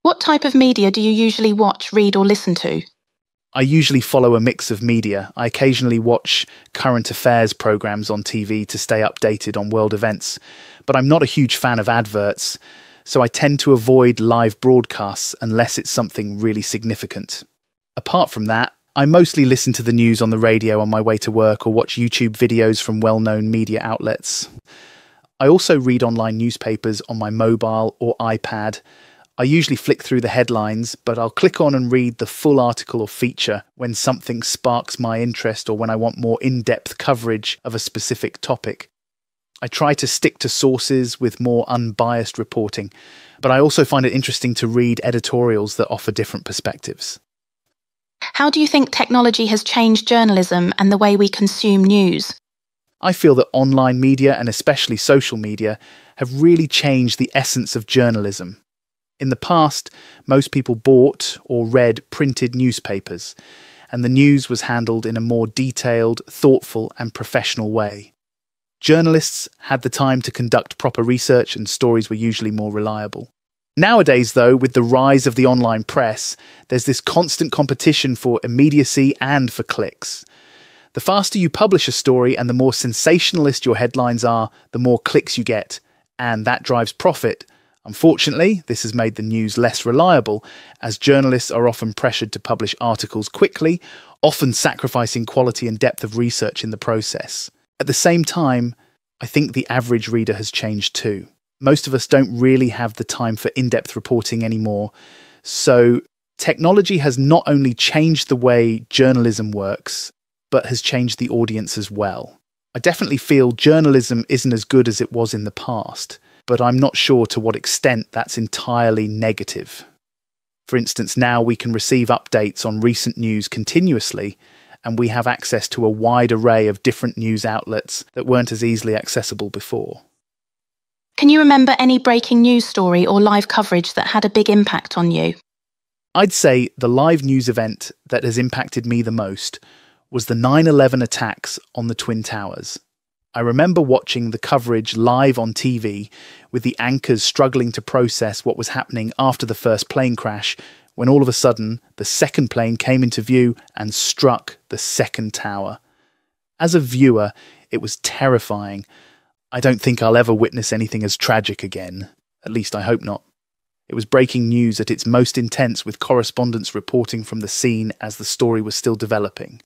What type of media do you usually watch, read, or listen to? I usually follow a mix of media. I occasionally watch current affairs programs on TV to stay updated on world events, but I'm not a huge fan of adverts, so I tend to avoid live broadcasts unless it's something really significant. Apart from that, I mostly listen to the news on the radio on my way to work or watch YouTube videos from well-known media outlets. I also read online newspapers on my mobile or iPad. I usually flick through the headlines, but I'll click on and read the full article or feature when something sparks my interest or when I want more in-depth coverage of a specific topic. I try to stick to sources with more unbiased reporting, but I also find it interesting to read editorials that offer different perspectives. How do you think technology has changed journalism and the way we consume news? I feel that online media, and especially social media, have really changed the essence of journalism. In the past, most people bought or read printed newspapers, and the news was handled in a more detailed, thoughtful, and professional way. Journalists had the time to conduct proper research, and stories were usually more reliable. Nowadays, though, with the rise of the online press, there's this constant competition for immediacy and for clicks. The faster you publish a story and the more sensationalist your headlines are, the more clicks you get, and that drives profit. Unfortunately, this has made the news less reliable, as journalists are often pressured to publish articles quickly, often sacrificing quality and depth of research in the process. At the same time, I think the average reader has changed too. Most of us don't really have the time for in-depth reporting anymore, so technology has not only changed the way journalism works, but has changed the audience as well. I definitely feel journalism isn't as good as it was in the past, but I'm not sure to what extent that's entirely negative. For instance, now we can receive updates on recent news continuously, and we have access to a wide array of different news outlets that weren't as easily accessible before. Can you remember any breaking news story or live coverage that had a big impact on you? I'd say the live news event that has impacted me the most was the 9/11 attacks on the Twin Towers. I remember watching the coverage live on TV, with the anchors struggling to process what was happening after the first plane crash, when all of a sudden the second plane came into view and struck the second tower. As a viewer, it was terrifying. I don't think I'll ever witness anything as tragic again. At least I hope not. It was breaking news at its most intense, with correspondents reporting from the scene as the story was still developing.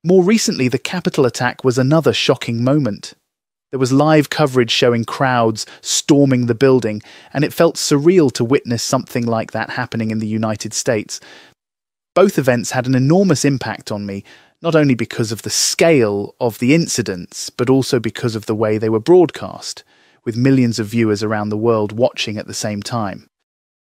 More recently, the Capitol attack was another shocking moment. There was live coverage showing crowds storming the building, and it felt surreal to witness something like that happening in the United States. Both events had an enormous impact on me, not only because of the scale of the incidents, but also because of the way they were broadcast, with millions of viewers around the world watching at the same time.